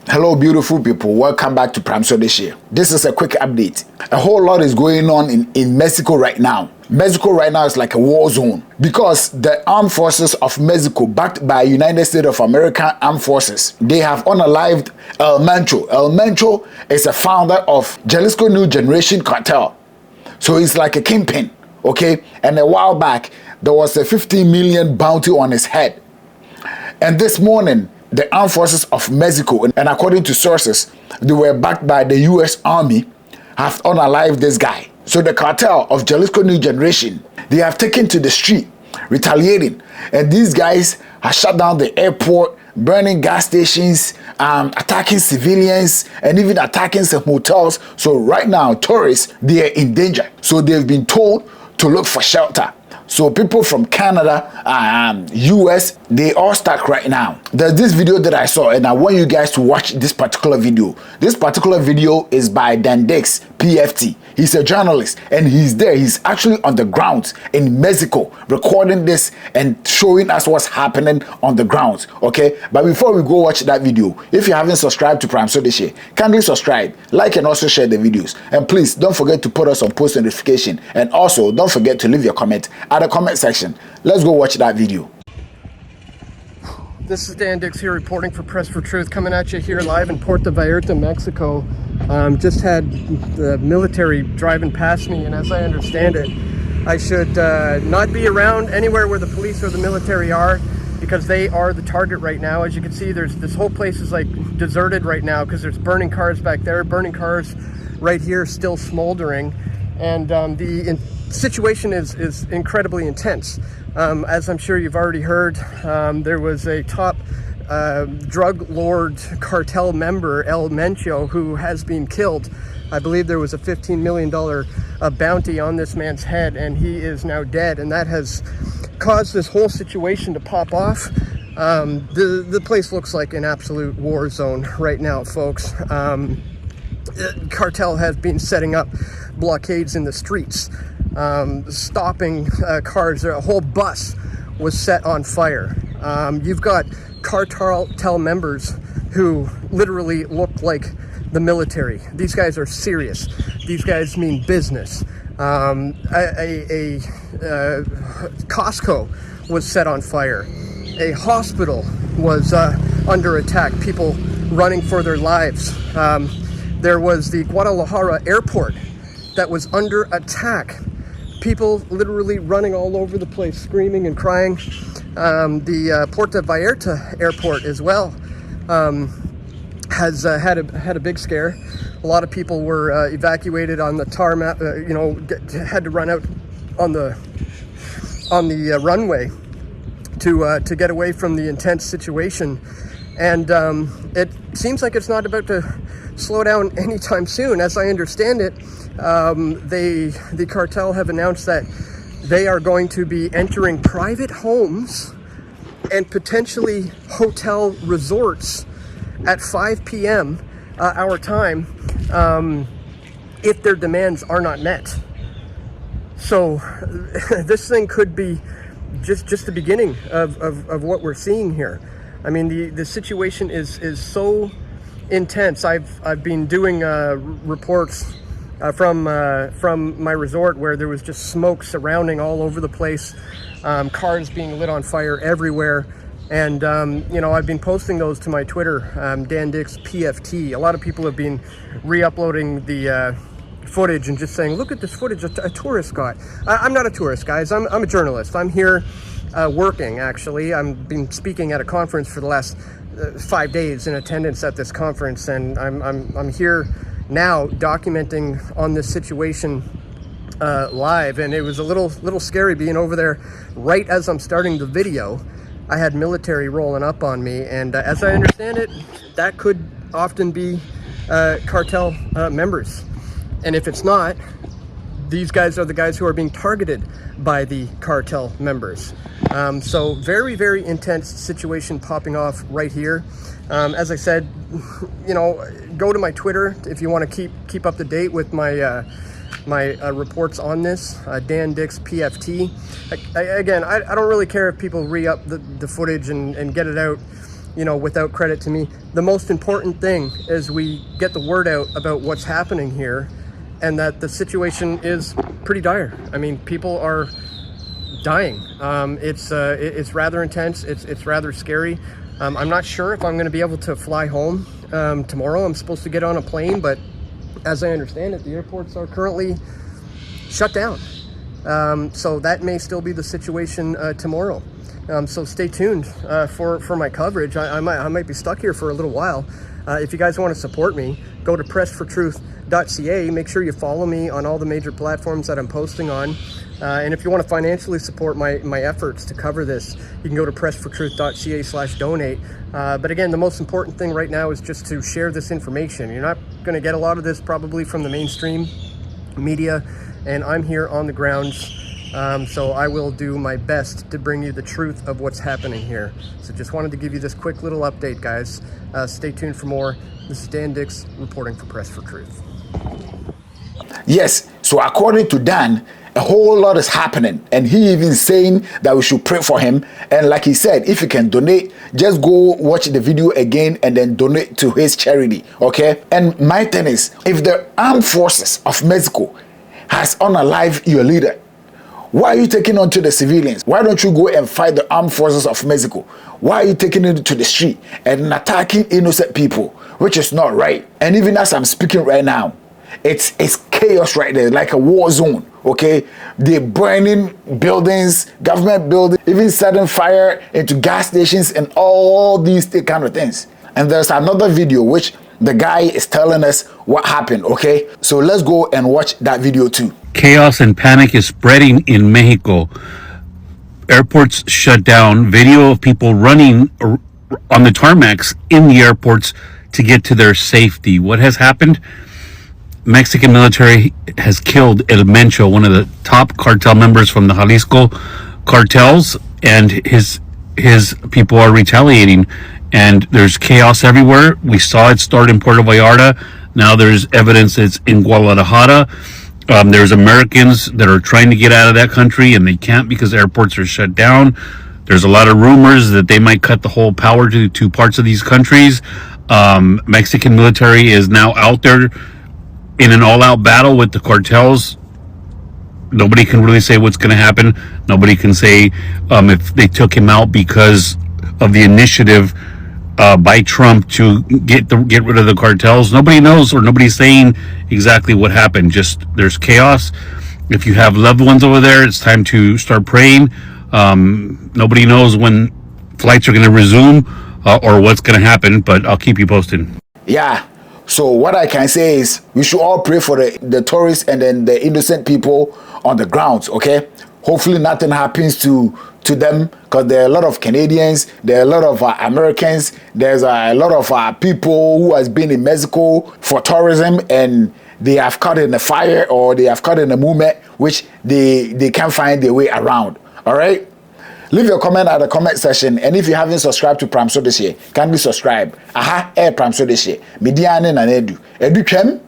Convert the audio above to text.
Hello beautiful people, welcome back to Prime this year. This is a quick update. A whole lot is going on in Mexico right now. Mexico right now is like a war zone because the armed forces of Mexico, backed by United States of America Armed Forces, they have unalived El Mencho. El Mencho is a founder of Jalisco New Generation Cartel. So he's like a kingpin, okay? And a while back, there was a 15 million bounty on his head. And this morning, the armed forces of Mexico, and according to sources, they were backed by the US Army, have unalived this guy. So the cartel of Jalisco New Generation, they have taken to the street, retaliating. And these guys have shut down the airport, burning gas stations, attacking civilians, and even attacking some hotels. So right now, tourists, they are in danger. So they've been told to look for shelter. So people from Canada, US, they all stuck right now. There's this video that I saw, and I want you guys to watch this particular video. This particular video is by Dandix PFT. He's a journalist, and he's there. He's actually on the ground in Mexico, recording this and showing us what's happening on the ground, okay? But before we go watch that video, if you haven't subscribed to Prime this year, kindly subscribe, like, and also share the videos. And please, don't forget to put us on post notification. And also, don't forget to leave your comment at the comment section. Let's go watch that video. This is Dan Dix here reporting for Press for Truth, coming at you here live in Puerto Vallarta, Mexico. Just had the military driving past me, and as I understand it, I should not be around anywhere where the police or the military are, because they are the target right now. As you can see, this whole place is like deserted right now because there's burning cars back there, burning cars right here still smoldering, and the situation is incredibly intense. As I'm sure you've already heard, there was a top drug lord cartel member, El Mencho, who has been killed. I believe there was a $15 million bounty on this man's head, and he is now dead, and that has caused this whole situation to pop off. The place looks like an absolute war zone right now, folks. Cartel has been setting up blockades in the streets, stopping cars. A whole bus was set on fire. You've got cartel members who literally look like the military. These guys are serious. These guys mean business. Costco was set on fire. A hospital was under attack. People running for their lives. There was the Guadalajara Airport that was under attack. People literally running all over the place, screaming and crying. The Puerto Vallarta Airport as well has had a big scare. A lot of people were evacuated on the tarmac. Had to run out on the runway to get away from the intense situation. And it seems like it's not about to slow down anytime soon. As I understand it, the cartel have announced that they are going to be entering private homes and potentially hotel resorts at 5 p.m. Our time if their demands are not met. So this thing could be just the beginning of what we're seeing here. I mean, the situation is so intense. I've been doing reports from my resort where there was just smoke surrounding all over the place, cars being lit on fire everywhere, and I've been posting those to my Twitter, Dan Dix PFT. A lot of people have been re-uploading the footage and just saying, look at this footage a tourist got. I'm not a tourist, guys. I'm a journalist. I'm here working, actually. I've been speaking at a conference for the last 5 days, in attendance at this conference, and I'm here now documenting on this situation live. And it was a little scary being over there right as I'm starting the video. I had military rolling up on me, and as I understand it, that could often be cartel members. And if it's not, these guys are the guys who are being targeted by the cartel members. So very, very intense situation popping off right here. As I said, go to my Twitter if you want to keep up to date with my reports on this. Dan Dix PFT. Again, I don't really care if people re-up the footage and get it out without credit to me. The most important thing is we get the word out about what's happening here, and that the situation is pretty dire. I mean, people are dying. It's rather intense. It's rather scary. I'm not sure if I'm going to be able to fly home tomorrow. I'm supposed to get on a plane, but as I understand it, the airports are currently shut down. So that may still be the situation tomorrow. So stay tuned for my coverage. I might be stuck here for a little while. If you guys want to support me, go to pressfortruth.ca. Make sure you follow me on all the major platforms that I'm posting on. And if you want to financially support my efforts to cover this, you can go to pressfortruth.ca/donate. But again, the most important thing right now is just to share this information. You're not going to get a lot of this probably from the mainstream media, and I'm here on the grounds. So I will do my best to bring you the truth of what's happening here. So just wanted to give you this quick little update, guys. Stay tuned for more. This is Dan Dix reporting for Press for Truth. Yes, so according to Dan, a whole lot is happening, and he even saying that we should pray for him. And like he said, if you can donate, just go watch the video again and then donate to his charity, okay? And my thing is, if the armed forces of Mexico has unalived your leader, why are you taking on to the civilians? Why don't you go and fight the armed forces of Mexico? Why are you taking it to the street and attacking innocent people, which is not right? And even as I'm speaking right now, it's chaos right there, like a war zone, okay? They're burning buildings, government buildings, even setting fire into gas stations and all these kind of things. And there's another video which the guy is telling us what happened, okay? So let's go and watch that video too. Chaos and panic is spreading in Mexico. Airports shut down. Video of people running on the tarmacs in the airports to get to their safety. What has happened? Mexican military has killed El Mencho, one of the top cartel members from the Jalisco cartels, and his people are retaliating. And there's chaos everywhere. We saw it start in Puerto Vallarta. Now there's evidence it's in Guadalajara. There's Americans that are trying to get out of that country and they can't because airports are shut down. There's a lot of rumors that they might cut the whole power to two parts of these countries. Mexican military is now out there in an all-out battle with the cartels. Nobody can really say what's going to happen. Nobody can say if they took him out because of the initiative by Trump to get rid of the cartels. Nobody knows, or nobody's saying exactly what happened. Just there's chaos. If you have loved ones over there, it's time to start praying. Nobody knows when flights are going to resume or what's going to happen, but I'll keep you posted. Yeah. So what I can say is we should all pray for the tourists and then the innocent people on the grounds, okay? Hopefully nothing happens to them, because there are a lot of Canadians, there are a lot of Americans, there's a lot of people who has been in Mexico for tourism, and they have caught in a fire or they have caught in a movement which they can't find their way around. All right, leave your comment at the comment section, and if you haven't subscribed to Pramso this year, kindly subscribe. Pramso this year. Midiane na edu chem